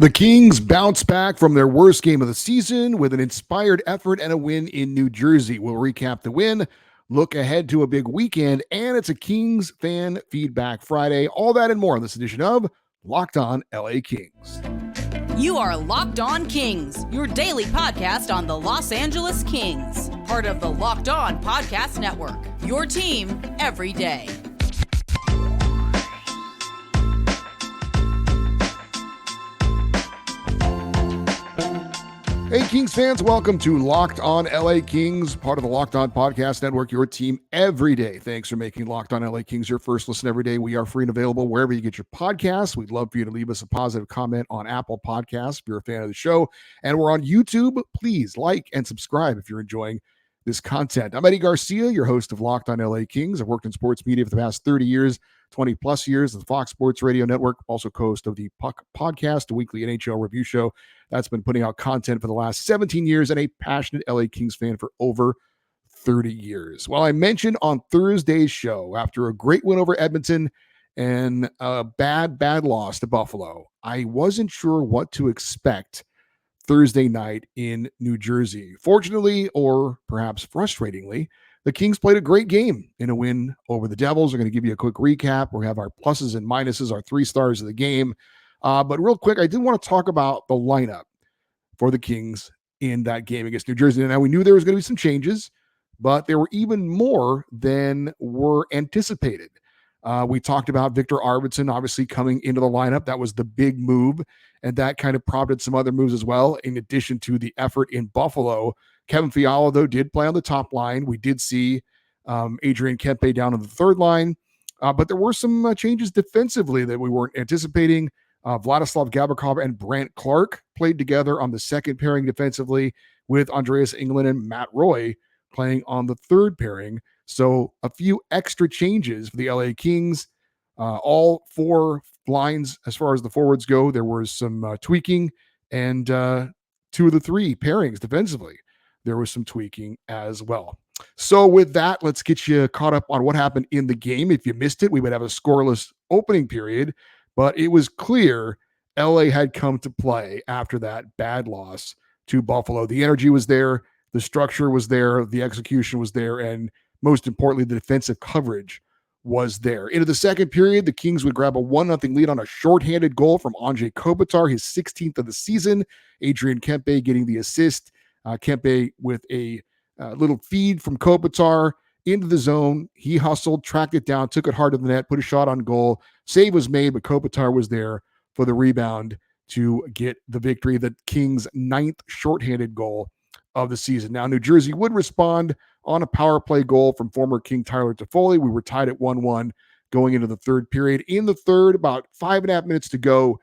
The Kings bounce back from their worst game of the season with an inspired effort and a win in New Jersey. We'll recap the win, look ahead to a big weekend, and it's a Kings fan feedback Friday. All that and more on this edition of Locked On LA Kings. You are Locked On Kings, your daily podcast on the Los Angeles Kings, part of the Locked On Podcast Network, your team every day. Hey, Kings fans, welcome to Locked On LA Kings, part of the Locked On Podcast Network, your team every day. Thanks for making Locked On LA Kings your first listen every day. We are free and available wherever you get your podcasts. We'd love for you to leave us a positive comment on Apple Podcasts if you're a fan of the show. And we're on YouTube. Please like and subscribe if you're enjoying this content. I'm Eddie Garcia, your host of Locked On LA Kings. I've worked in sports media for the past 30 years, 20 plus years at the Fox Sports Radio Network, also co-host of the Puck Podcast, a weekly NHL review show that's been putting out content for the last 17 years, and a passionate LA Kings fan for over 30 years. Well, I mentioned on Thursday's show, after a great win over Edmonton and a bad loss to Buffalo, I wasn't sure what to expect Thursday night in New Jersey. Fortunately, or perhaps frustratingly, the Kings played a great game in a win over the Devils. We're going to give you a quick recap. We have our pluses and minuses, our 3 stars of the game. But real quick, I did want to talk about the lineup for the Kings in that game against New Jersey. Now, we knew there was going to be some changes, but there were even more than were anticipated. We talked about Victor Arvidsson obviously coming into the lineup. That was the big move, and that kind of prompted some other moves as well, in addition to the effort in Buffalo. Kevin Fiala, though, did play on the top line. We did see Adrian Kempe down on the third line, but there were some changes defensively that we weren't anticipating. Vladislav Gavrikov and Brandt Clark played together on the second pairing defensively, with Andreas Englund and Matt Roy playing on the third pairing. So a few extra changes for the LA Kings. All 4 lines, as far as the forwards go, there was some tweaking, and 2 of the 3 pairings defensively, there was some tweaking as well. So with that, let's get you caught up on what happened in the game. If you missed it, we would have a scoreless opening period, but it was clear LA had come to play after that bad loss to Buffalo. The energy was there, the structure was there, the execution was there, and most importantly, the defensive coverage was there. Into the second period, the Kings would grab a 1-0 lead on a shorthanded goal from Anze Kopitar, his 16th of the season. Adrian Kempe getting the assist. Kempe with a little feed from Kopitar into the zone. He hustled, tracked it down, took it hard to the net, put a shot on goal. Save was made, but Kopitar was there for the rebound to get the victory. The Kings' 9th shorthanded goal of the season. Now, New Jersey would respond on a power play goal from former King Tyler Toffoli. We were tied at 1-1 going into the third period. In the third, about 5.5 minutes to go,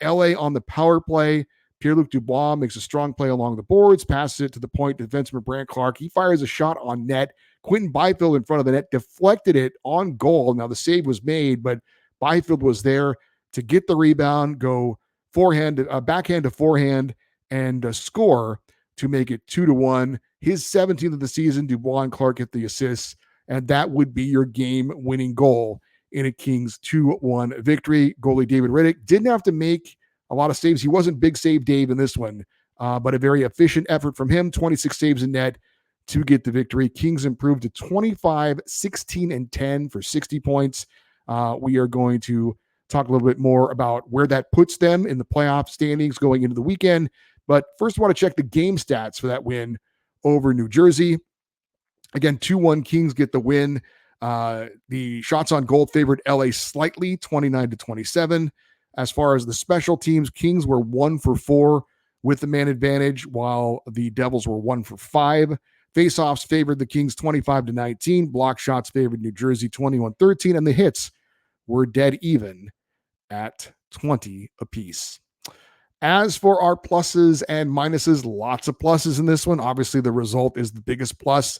LA on the power play. Pierre-Luc Dubois makes a strong play along the boards, passes it to the point to defenseman Brandt Clark. He fires a shot on net. Quentin Byfield in front of the net deflected it on goal. Now, the save was made, but Byfield was there to get the rebound, go backhand to forehand, and score to make it 2-1. His 17th of the season. Dubois and Clark get the assists, and that would be your game-winning goal in a Kings 2-1 victory. Goalie David Riddick didn't have to make a lot of saves. He wasn't big save Dave in this one, but a very efficient effort from him. 26 saves in net to get the victory. Kings improved to 25, 16, and 10 for 60 points. We are going to talk a little bit more about where that puts them in the playoff standings going into the weekend. But first, I want to check the game stats for that win over New Jersey. Again, 2-1 Kings get the win. The shots on goal favored LA slightly, 29-27. As far as the special teams, Kings were 1 for 4 with the man advantage, while the Devils were 1 for 5. Faceoffs favored the Kings 25-19. Block shots favored New Jersey 21-13, and the hits were dead even at 20 apiece. As for our pluses and minuses, lots of pluses in this one. Obviously, the result is the biggest plus.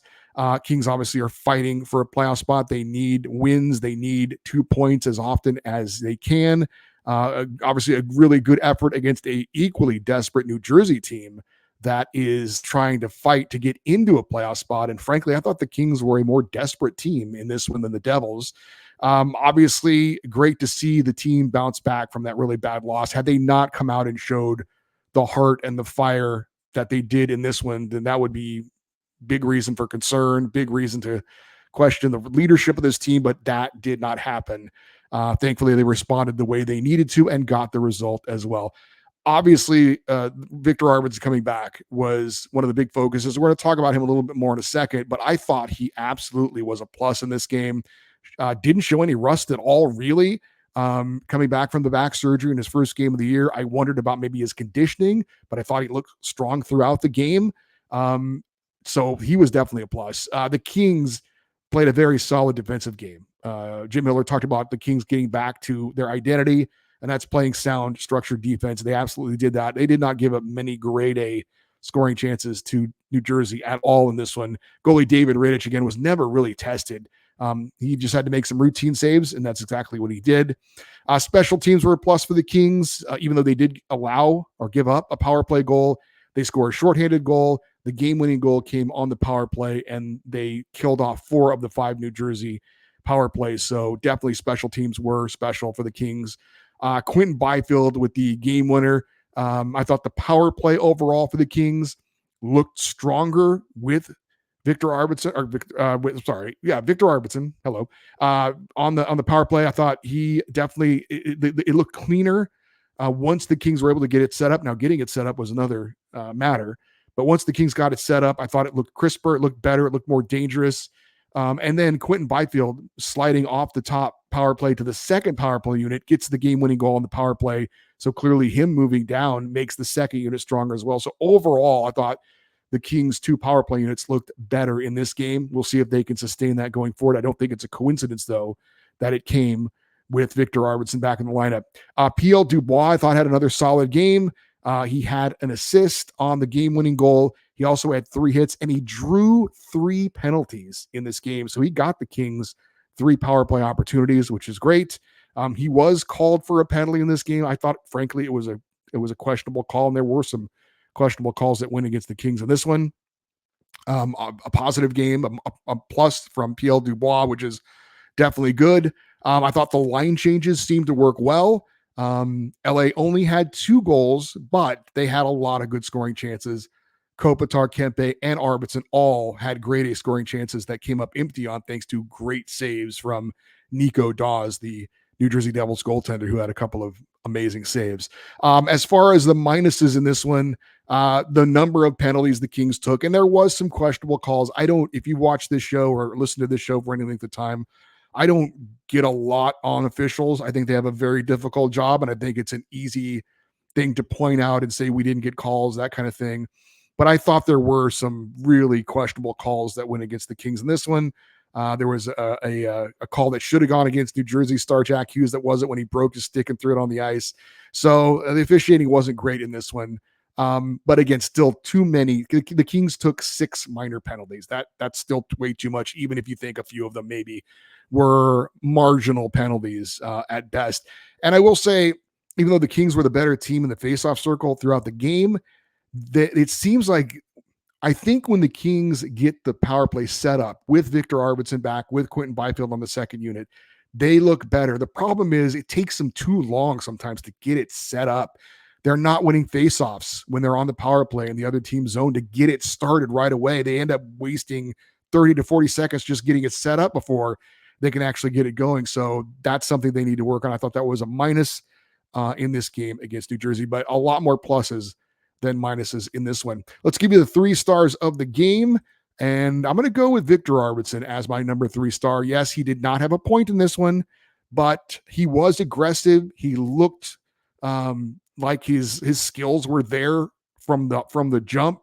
Kings obviously are fighting for a playoff spot. They need wins. They need 2 points as often as they can. Obviously, a really good effort against a equally desperate New Jersey team that is trying to fight to get into a playoff spot. And frankly, I thought the Kings were a more desperate team in this one than the Devils. Obviously, great to see the team bounce back from that really bad loss. Had they not come out and showed the heart and the fire that they did in this one, then that would be big reason for concern, big reason to question the leadership of this team, but that did not happen. Thankfully, they responded the way they needed to and got the result as well. Obviously, Victor Arvidsson coming back was one of the big focuses. We're going to talk about him a little bit more in a second, but I thought he absolutely was a plus in this game. Didn't show any rust at all, really. Coming back from the back surgery in his first game of the year, I wondered about maybe his conditioning, but I thought he looked strong throughout the game. So he was definitely a plus. The Kings played a very solid defensive game. Jim Miller talked about the Kings getting back to their identity, and that's playing sound, structured defense. They absolutely did that. They did not give up many grade A scoring chances to New Jersey at all in this one. Goalie David Rittich, again, was never really tested. He just had to make some routine saves, and that's exactly what he did. Special teams were a plus for the Kings, even though they did allow or give up a power play goal. They scored a shorthanded goal. The game-winning goal came on the power play, and they killed off 4 of the 5 New Jersey power plays. So definitely special teams were special for the Kings. Quentin Byfield with the game winner. I thought the power play overall for the Kings looked stronger with Victor Arvidsson, Victor Arvidsson. Hello. On the power play, I thought he definitely, it looked cleaner once the Kings were able to get it set up. Now, getting it set up was another matter, but once the Kings got it set up, I thought it looked crisper, it looked better, it looked more dangerous. And then Quentin Byfield sliding off the top power play to the second power play unit gets the game-winning goal on the power play. So clearly him moving down makes the second unit stronger as well. So overall, I thought the Kings' 2 power play units looked better in this game. We'll see if they can sustain that going forward. I don't think it's a coincidence, though, that it came with Victor Arvidsson back in the lineup. P.L. Dubois, I thought, had another solid game. He had an assist on the game-winning goal. He also had 3 hits, and he drew 3 penalties in this game. So he got the Kings 3 power play opportunities, which is great. He was called for a penalty in this game. I thought, frankly, it was a questionable call, and there were some questionable calls that went against the Kings in this one. A positive game, a plus from P.L. Dubois, which is definitely good. I thought the line changes seemed to work well. LA only had 2 goals, but they had a lot of good scoring chances. Kopitar, Kempe, and Arvidsson all had grade A scoring chances that came up empty on thanks to great saves from Nico Dawes, the New Jersey Devils goaltender, who had a couple of amazing saves. As far as the minuses in this one, the number of penalties the Kings took, and there was some questionable calls. If you watch this show or listen to this show for any length of time, I don't get a lot on officials. I think they have a very difficult job, and I think it's an easy thing to point out and say we didn't get calls, that kind of thing. But I thought there were some really questionable calls that went against the Kings in this one. There was a call that should have gone against New Jersey star Jack Hughes that wasn't, when he broke his stick and threw it on the ice. So the officiating wasn't great in this one. But again, still too many. The Kings took 6 minor penalties. That's still way too much, even if you think a few of them maybe were marginal penalties at best. And I will say, even though the Kings were the better team in the faceoff circle throughout the game, that it seems like, I think when the Kings get the power play set up with Victor Arvidsson back, with Quentin Byfield on the second unit, they look better. The problem is it takes them too long sometimes to get it set up. They're not winning faceoffs when they're on the power play in the other team's zone to get it started right away. They end up wasting 30 to 40 seconds just getting it set up before they can actually get it going. So that's something they need to work on. I thought that was a minus in this game against New Jersey, but a lot more pluses than minuses in this one. Let's give you the 3 stars of the game. And I'm going to go with Victor Arvidsson as my number 3 star. Yes, he did not have a point in this one, but he was aggressive. He looked like his skills were there from the jump.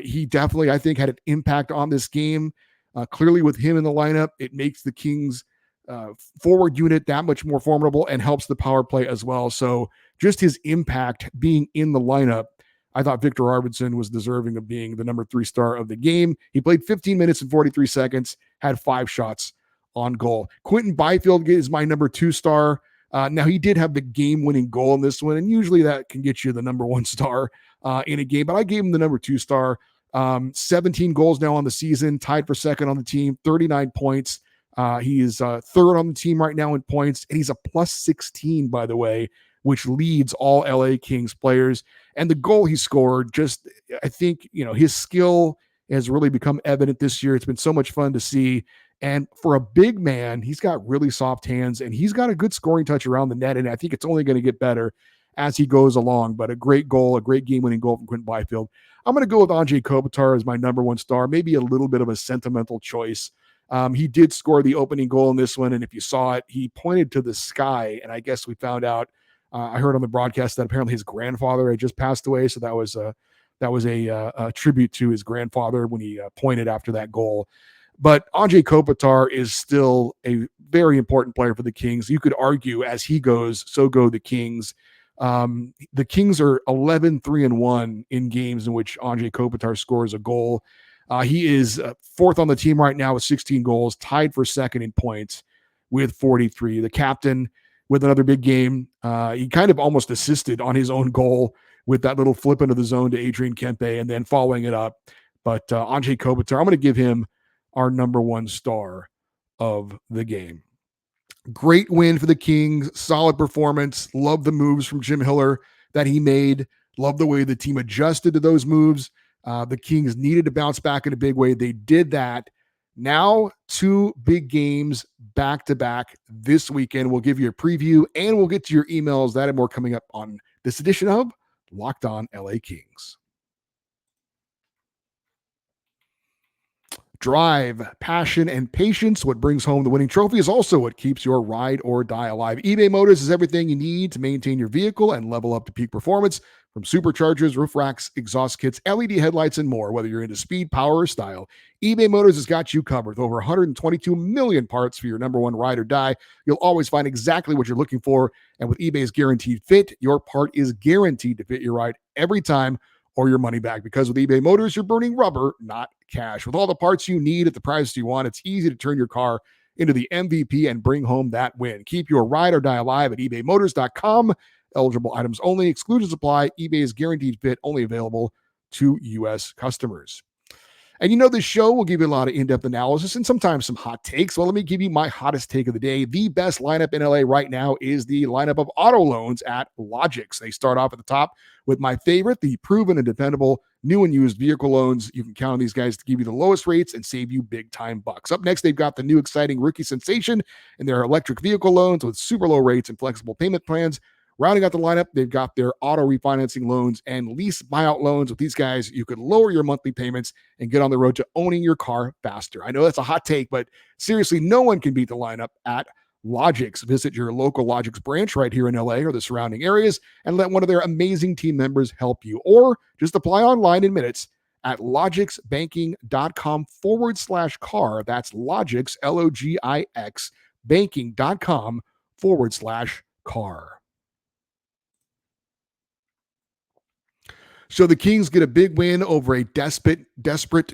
He definitely, I think, had an impact on this game. Clearly with him in the lineup, it makes the Kings forward unit that much more formidable and helps the power play as well. So just his impact being in the lineup, I thought Victor Arvidsson was deserving of being the number 3 star of the game. He played 15 minutes and 43 seconds, had 5 shots on goal. Quentin Byfield is my number 2 star. Now, he did have the game-winning goal in this one, and usually that can get you the number 1 star in a game, but I gave him the number 2 star. 17 goals now on the season, tied for second on the team, 39 points. He is third on the team right now in points, and he's a plus 16, by the way, which leads all LA Kings players. And the goal he scored, just, I think, his skill has really become evident this year. It's been so much fun to see. And for a big man, he's got really soft hands, and he's got a good scoring touch around the net. And I think it's only going to get better as he goes along. But a great goal, a great game-winning goal from Quentin Byfield. I'm going to go with Anze Kopitar as my number one star, maybe a little bit of a sentimental choice. He did score the opening goal in this one, and if you saw it, he pointed to the sky, and I guess we found out, I heard on the broadcast that apparently his grandfather had just passed away, so that was a tribute to his grandfather when he pointed after that goal. But Anze Kopitar is still a very important player for the Kings. You could argue as he goes, so go the Kings. The Kings are 11-3-1 in games in which Anze Kopitar scores a goal. He is fourth on the team right now with 16 goals, tied for second in points with 43. The captain with another big game. He kind of almost assisted on his own goal with that little flip into the zone to Adrian Kempe and then following it up. But Anze Kopitar, I'm going to give him our number one star of the game. Great win for the Kings. Solid performance. Love the moves from Jim Hiller that he made. Love the way the team adjusted to those moves. The Kings needed to bounce back in a big way. They did that. Now, 2 big games back-to-back this weekend. We'll give you a preview, and we'll get to your emails. That and more coming up on this edition of Locked On LA Kings. Drive, passion, and patience. What brings home the winning trophy is also what keeps your ride or die alive. eBay Motors is everything you need to maintain your vehicle and level up to peak performance. From superchargers, roof racks, exhaust kits, LED headlights, and more. Whether you're into speed, power, or style, eBay Motors has got you covered. With over 122 million parts for your number one ride or die, you'll always find exactly what you're looking for. And with eBay's guaranteed fit, your part is guaranteed to fit your ride every time or your money back. Because with eBay Motors, you're burning rubber, not cash. With all the parts you need at the price you want, it's easy to turn your car into the MVP and bring home that win. Keep your ride or die alive at ebaymotors.com. Eligible items only. Exclusions apply. eBay's guaranteed fit only available to U.S. customers. And this show will give you a lot of in-depth analysis and sometimes some hot takes. Well, let me give you my hottest take of the day. The best lineup in LA right now is the lineup of auto loans at Logix. They start off at the top with my favorite, the proven and dependable new and used vehicle loans. You can count on these guys to give you the lowest rates and save you big time bucks. Up next, they've got the new exciting rookie sensation and their electric vehicle loans with super low rates and flexible payment plans. Rounding out the lineup, they've got their auto refinancing loans and lease buyout loans. With these guys, you could lower your monthly payments and get on the road to owning your car faster. I know that's a hot take, but seriously, no one can beat the lineup at Logix. Visit your local Logix branch right here in LA or the surrounding areas and let one of their amazing team members help you. Or just apply online in minutes at logixbanking.com/car. That's Logix, Logix, banking.com/car. So the Kings get a big win over a desperate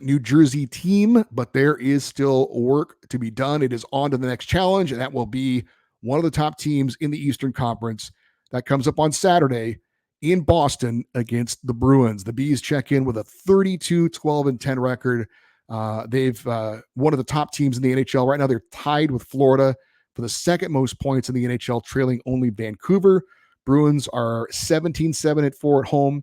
New Jersey team, but there is still work to be done. It is on to the next challenge, and that will be one of the top teams in the Eastern Conference. That comes up on Saturday in Boston against the Bruins. The Bees check in with a 32-12-10 record. They've one of the top teams in the NHL right now. They're tied with Florida for the second most points in the NHL, trailing only Vancouver. Bruins are 17-7-4 at home.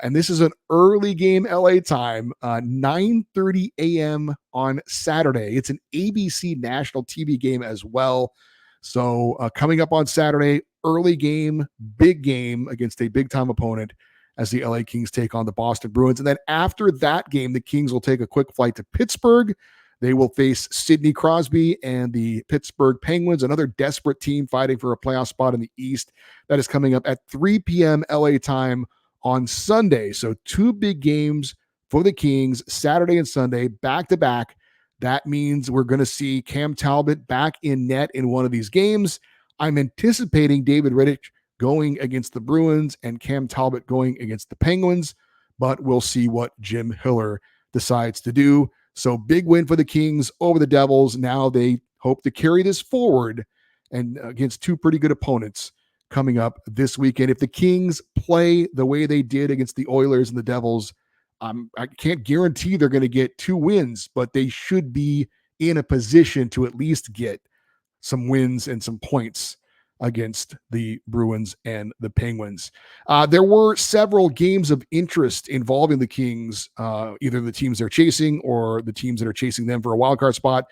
And this is an early game LA time, 9:30 a.m. on Saturday. It's an ABC national TV game as well. So coming up on Saturday, early game, big game against a big-time opponent as the LA Kings take on the Boston Bruins. And then after that game, the Kings will take a quick flight to Pittsburgh. They will face Sidney Crosby and the Pittsburgh Penguins, another desperate team fighting for a playoff spot in the East. That is coming up at 3 p.m. LA time on Sunday. So 2 big games for the Kings, Saturday and Sunday, back-to-back. That means we're going to see Cam Talbot back in net in one of these games. I'm anticipating David Rittich going against the Bruins and Cam Talbot going against the Penguins, but we'll see what Jim Hiller decides to do. So big win for the Kings over the Devils. Now they hope to carry this forward and against 2 pretty good opponents coming up this weekend. If the Kings play the way they did against the Oilers and the Devils, I can't guarantee they're going to get 2 wins, but they should be in a position to at least get some wins and some points against the Bruins and the Penguins. There were several games of interest involving the Kings, either the teams they're chasing or the teams that are chasing them for a wild card spot.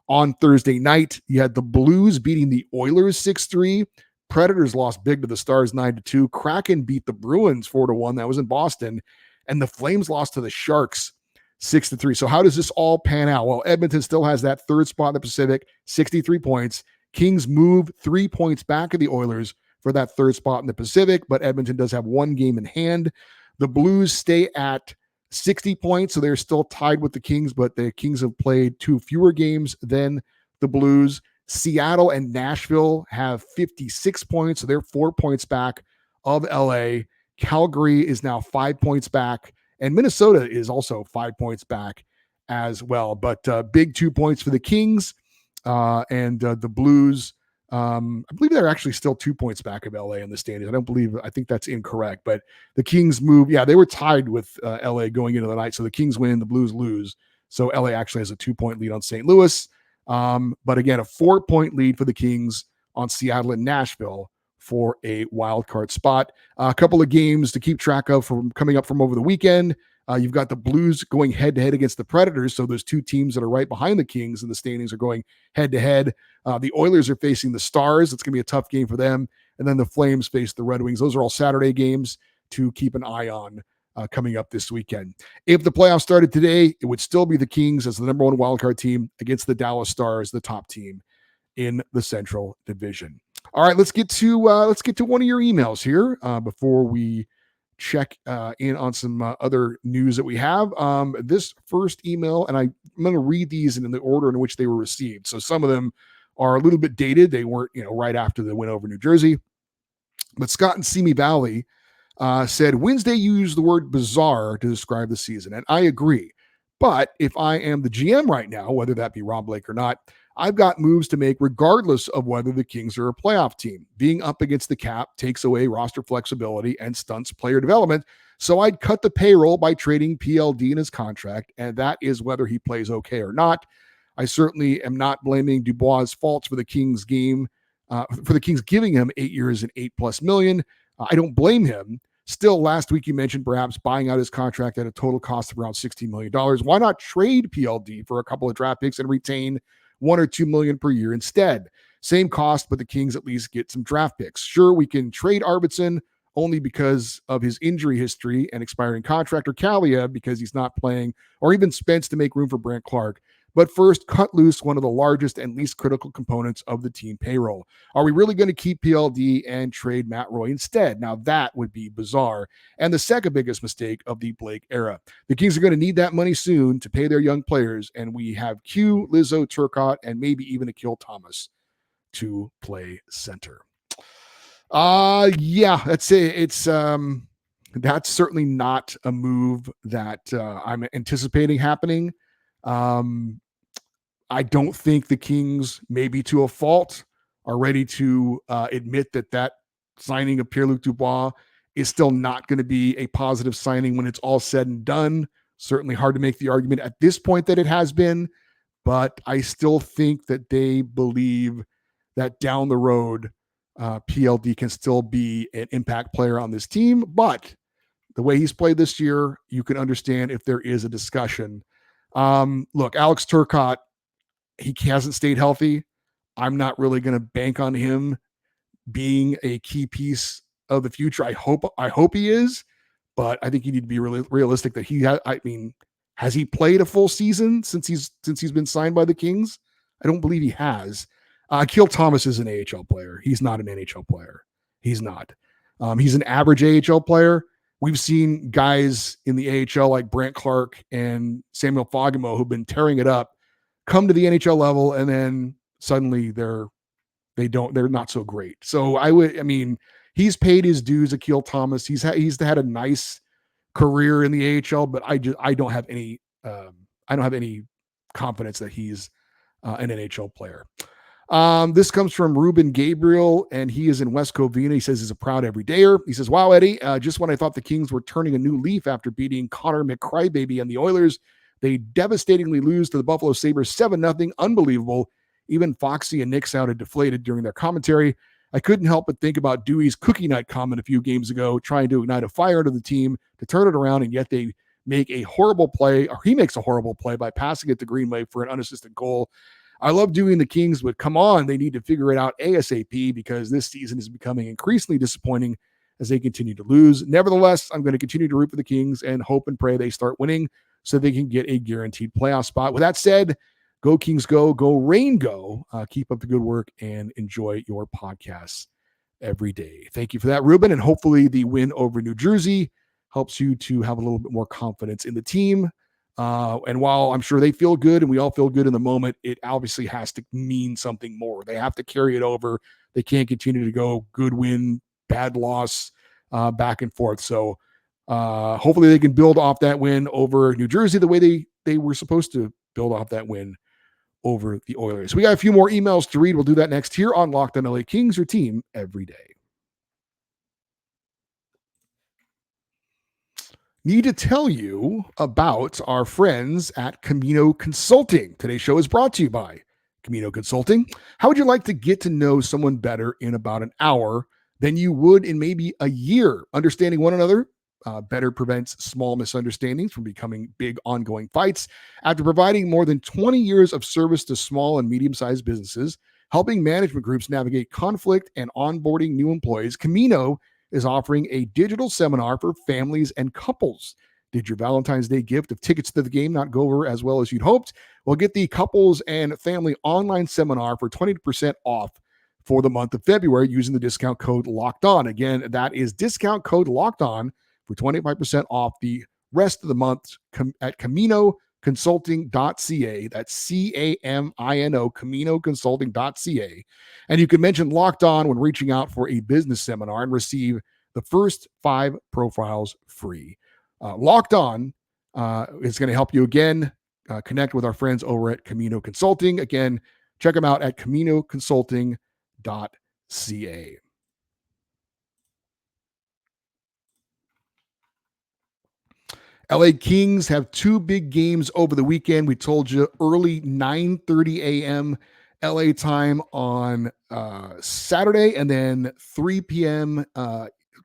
On Thursday night, you had the Blues beating the Oilers 6-3. Predators lost big to the Stars 9-2. Kraken beat the Bruins 4-1. That was in Boston. And the Flames lost to the Sharks 6-3. So how does this all pan out? Well, Edmonton still has that third spot in the Pacific, 63 points. Kings move 3 points back of the Oilers for that third spot in the Pacific, but Edmonton does have one game in hand. The Blues stay at 60 points, so they're still tied with the Kings, but the Kings have played 2 fewer games than the Blues. Seattle and Nashville have 56 points, so they're 4 points back of LA. Calgary is now 5 points back, and Minnesota is also 5 points back as well. But big 2 points for the Kings and the Blues. I believe they're actually still 2 points back of LA in the standings. I think that's incorrect, but the Kings move. Yeah, they were tied with LA going into the night. So the Kings win, the Blues lose. So LA actually has a 2-point lead on St. Louis. But again, a 4-point lead for the Kings on Seattle and Nashville for a wild card spot. A couple of games to keep track of from coming up from over the weekend. You've got the Blues going head-to-head against the Predators, so those 2 teams that are right behind the Kings in the standings are going head-to-head. The Oilers are facing the Stars. It's going to be a tough game for them. And then the Flames face the Red Wings. Those are all Saturday games to keep an eye on coming up this weekend. If the playoffs started today, it would still be the Kings as the number 1 wildcard team against the Dallas Stars, the top team in the Central Division. All right, let's get to one of your emails here before we check in on some other news that we have. This first email, and I'm going to read these in the order in which they were received. So some of them are a little bit dated. They weren't, right after the win over New Jersey. But Scott in Simi Valley said, Wednesday you used the word bizarre to describe the season, and I agree. But if I am the GM right now, whether that be Rob Blake or not, I've got moves to make regardless of whether the Kings are a playoff team. Being up against the cap takes away roster flexibility and stunts player development. So I'd cut the payroll by trading PLD in his contract, and that is whether he plays okay or not. I certainly am not blaming Dubois' faults for the Kings game, for the Kings giving him 8 years and $8+ million. I don't blame him. Still, last week you mentioned perhaps buying out his contract at a total cost of around $16 million. Why not trade PLD for a couple of draft picks and retain $1 or $2 million per year instead? Same cost, but the Kings at least get some draft picks. Sure, we can trade Arvidsson only because of his injury history and expiring contract, or Kaliyev because he's not playing, or even Spence to make room for Brandt Clark. But first, cut loose one of the largest and least critical components of the team payroll. Are we really going to keep PLD and trade Matt Roy instead? Now, that would be bizarre. And the second biggest mistake of the Blake era. The Kings are going to need that money soon to pay their young players, and we have Q, Lizzo, Turcotte, and maybe even Akil Thomas to play center. Yeah, that's it. It's that's certainly not a move that I'm anticipating happening. I don't think the Kings, maybe to a fault, are ready to admit that signing of Pierre-Luc Dubois is still not going to be a positive signing when it's all said and done. Certainly hard to make the argument at this point that it has been, but I still think that they believe that down the road, PLD can still be an impact player on this team. But the way he's played this year, you can understand if there is a discussion. Look, Alex Turcotte, he hasn't stayed healthy. I'm not really going to bank on him being a key piece of the future. I hope he is, but I think you need to be really realistic that has he played a full season since he's been signed by the Kings? I don't believe he has. Akil Thomas is an AHL player. He's not an NHL player. He's not. He's an average AHL player. We've seen guys in the AHL like Brandt Clark and Samuel Fagemo who've been tearing it up, come to the NHL level, and then suddenly they're not so great. So he's paid his dues, Akil Thomas. He's had a nice career in the AHL, but I don't have any confidence that he's an NHL player. This comes from Ruben Gabriel, and he is in West Covina. He says he's a proud everydayer. He says, wow, Eddie, just when I thought the Kings were turning a new leaf after beating Connor McCrybaby and the Oilers, They devastatingly lose to the Buffalo Sabres 7-0. Unbelievable. Even Foxy and Nick sounded deflated during their commentary. I couldn't help but think about Dewey's cookie night comment a few games ago, trying to ignite a fire into the team to turn it around, and yet they make a horrible play, or he makes a horrible play by passing it to Greenway for an unassisted goal. I love Dewey and the Kings, but come on, they need to figure it out ASAP because this season is becoming increasingly disappointing as they continue to lose. Nevertheless, I'm going to continue to root for the Kings and hope and pray they start winning so they can get a guaranteed playoff spot. With that said, go Kings, go Rain, go. Keep up the good work and enjoy your podcasts every day. Thank you for that, Ruben. And hopefully the win over New Jersey helps you to have a little bit more confidence in the team. And while I'm sure they feel good and we all feel good in the moment, it obviously has to mean something more. They have to carry it over. They can't continue to go good win, bad loss, back and forth. So hopefully they can build off that win over New Jersey the way they were supposed to build off that win over the Oilers. We got a few more emails to read. We'll do that next here on Locked On LA Kings, your team every day. Need to tell you about our friends at Camino Consulting. Today's show is brought to you by Camino Consulting. How would you like to get to know someone better in about an hour than you would in maybe a year? Understanding one another better prevents small misunderstandings from becoming big ongoing fights. After providing more than 20 years of service to small and medium-sized businesses, helping management groups navigate conflict and onboarding new employees, Camino is offering a digital seminar for families and couples. Did your Valentine's Day gift of tickets to the game not go over as well as you'd hoped? Well, get the couples and family online seminar for 20% off for the month of February using the discount code Locked On. Again, that is discount code Locked On for 25% off the rest of the month at CaminoConsulting.ca. That's CAMINO, CaminoConsulting.ca. And you can mention Locked On when reaching out for a business seminar and receive the first 5 profiles free. Locked On is going to help you again connect with our friends over at Camino Consulting. Again, check them out at CaminoConsulting.ca. LA Kings have 2 big games over the weekend. We told you early 9:30 a.m. LA time on Saturday, and then 3 p.m.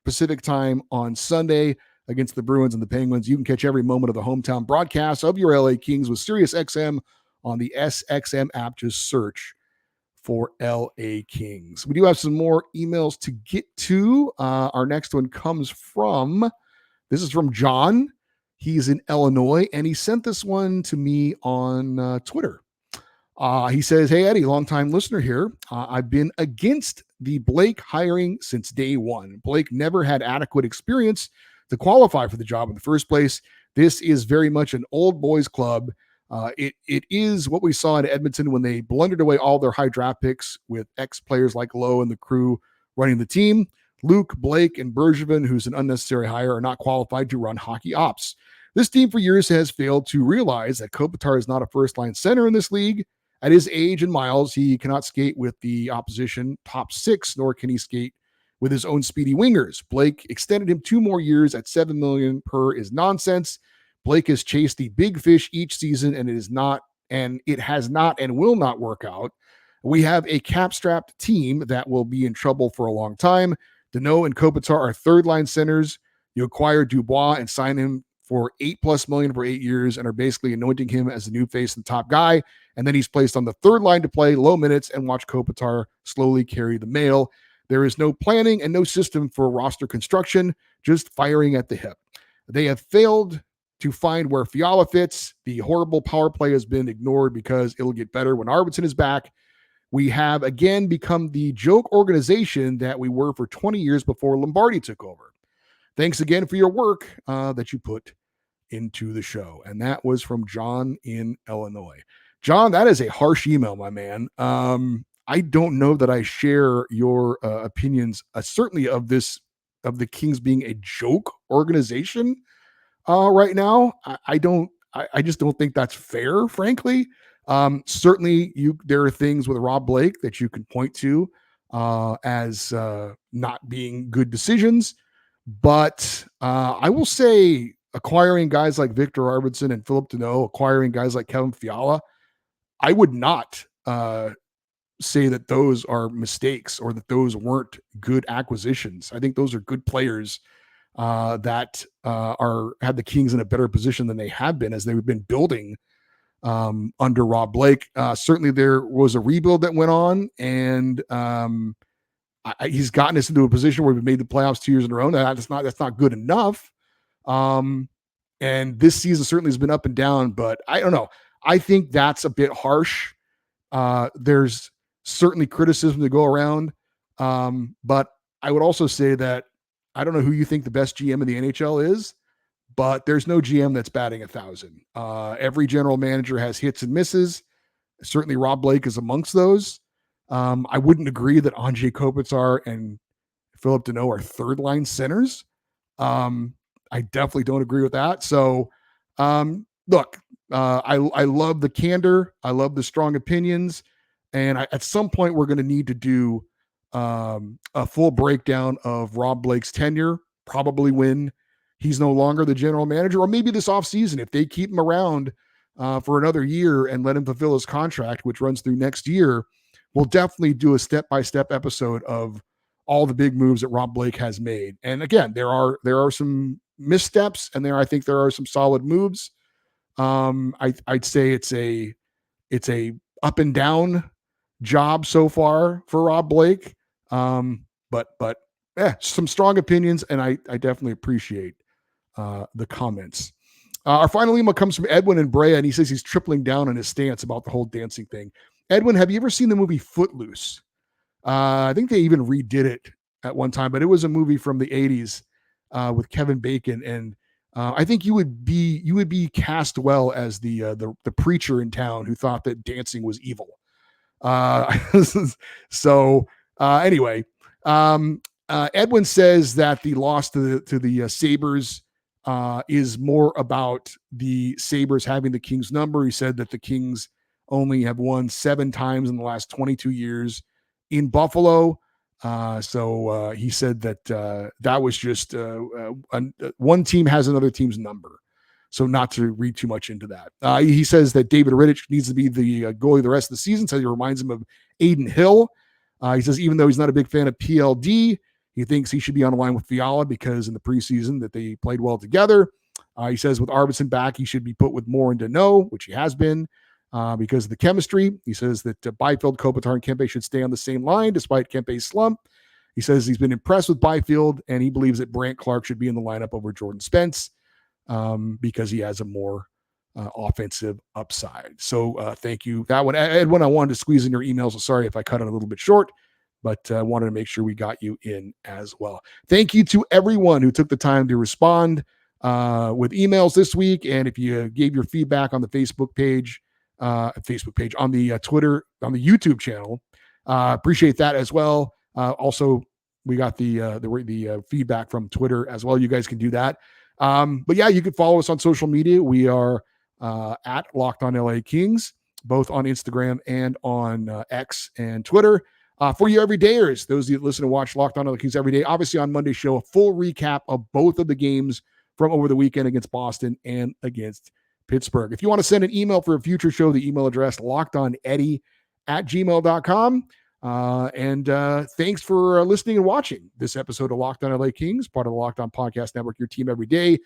Pacific time on Sunday against the Bruins and the Penguins. You can catch every moment of the hometown broadcast of your LA Kings with SiriusXM on the SXM app. Just search for LA Kings. We do have some more emails to get to. Our next one comes from, this is from John. He's in Illinois, and he sent this one to me on Twitter. He says, "Hey, Eddie, longtime listener here. I've been against the Blake hiring since day one. Blake never had adequate experience to qualify for the job in the first place. This is very much an old boys club. It is what we saw in Edmonton when they blundered away all their high draft picks with ex-players like Lowe and the crew running the team. Luke, Blake, and Bergevin, who's an unnecessary hire, are not qualified to run hockey ops. This team for years has failed to realize that Kopitar is not a first-line center in this league. At his age and miles, he cannot skate with the opposition top 6, nor can he skate with his own speedy wingers. Blake extended him 2 more years at $7 million per is nonsense. Blake has chased the big fish each season, and it has not and will not work out. We have a cap-strapped team that will be in trouble for a long time. Deneau and Kopitar are third-line centers. You acquire Dubois and sign him for $8+ million for 8 years and are basically anointing him as the new face and top guy. And then he's placed on the third line to play low minutes and watch Kopitar slowly carry the mail. There is no planning and no system for roster construction, just firing at the hip. They have failed to find where Fiala fits. The horrible power play has been ignored because it'll get better when Arvidsson is back. We have again become the joke organization that we were for 20 years before Lombardi took over. Thanks again for your work that you put into the show." And that was from John in Illinois. John, that is a harsh email, my man. I don't know that I share your opinions, certainly of the Kings being a joke organization right now. I just don't think that's fair, frankly. Certainly there are things with Rob Blake that you can point to as not being good decisions. But I will say acquiring guys like Victor Arvidsson and Philip Deneau, acquiring guys like Kevin Fiala, I would not say that those are mistakes or that those weren't good acquisitions. I think those are good players that had the Kings in a better position than they have been as they've been building under Rob Blake. Certainly there was a rebuild that went on, and he's gotten us into a position where we've made the playoffs 2 years in a row. Now, that's not good enough. And this season certainly has been up and down, but I don't know. I think that's a bit harsh. There's certainly criticism to go around. But I would also say that I don't know who you think the best GM in the NHL is, but there's no GM that's batting 1,000. Every general manager has hits and misses. Certainly Rob Blake is amongst those. I wouldn't agree that Andrei Kopitar and Philip Deneau are third line centers. I definitely don't agree with that. So, look, I love the candor. I love the strong opinions. And at some point, we're going to need to do a full breakdown of Rob Blake's tenure, probably when he's no longer the general manager, or maybe this offseason, if they keep him around for another year and let him fulfill his contract, which runs through next year. We'll definitely do a step-by-step episode of all the big moves that Rob Blake has made. And again, there are some missteps, and I think there are some solid moves. I'd say it's a up and down job so far for Rob Blake. But some strong opinions, and I definitely appreciate the comments. Our final email comes from Edwin in Brea, and he says he's tripling down on his stance about the whole dancing thing. Edwin, have you ever seen the movie Footloose? I think they even redid it at one time, but it was a movie from the 80s with Kevin Bacon, and I think you would be cast well as the preacher in town who thought that dancing was evil. Anyway, Edwin says that the loss to the Sabres is more about the Sabres having the Kings number. He said that the Kings only have won 7 times in the last 22 years in Buffalo. So he said that that was just one team has another team's number. So not to read too much into that. He says that David Rittich needs to be the goalie the rest of the season. So he reminds him of Aiden Hill. He says even though he's not a big fan of PLD, he thinks he should be on the line with Fiala because in the preseason that they played well together. He says with Arvidsson back, he should be put with Moore and Deneau, which he has been because of the chemistry. He says that Byfield, Kopitar, and Kempe should stay on the same line despite Kempe's slump. He says he's been impressed with Byfield, and he believes that Brandt Clark should be in the lineup over Jordan Spence because he has a more offensive upside. So thank you. That one, Edwin, I wanted to squeeze in your emails. So sorry if I cut it a little bit short, but I wanted to make sure we got you in as well. Thank you to everyone who took the time to respond with emails this week. And if you gave your feedback on the Facebook page, on the Twitter, on the YouTube channel, appreciate that as well. Also, we got the feedback from Twitter as well. You guys can do that. But yeah, you can follow us on social media. We are at Locked On LA Kings, both on Instagram and on X and Twitter. For you everydayers, those that listen and watch Locked On LA Kings every day, obviously on Monday show, a full recap of both of the games from over the weekend against Boston and against Pittsburgh. If you want to send an email for a future show, the email address lockedoneddie@gmail.com. And thanks for listening and watching this episode of Locked On LA Kings, part of the Locked On Podcast Network, your team every day.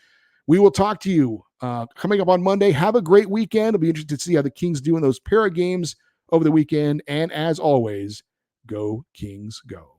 We will talk to you coming up on Monday. Have a great weekend. It'll be interesting to see how the Kings do in those pair of games over the weekend. And as always, go Kings, go.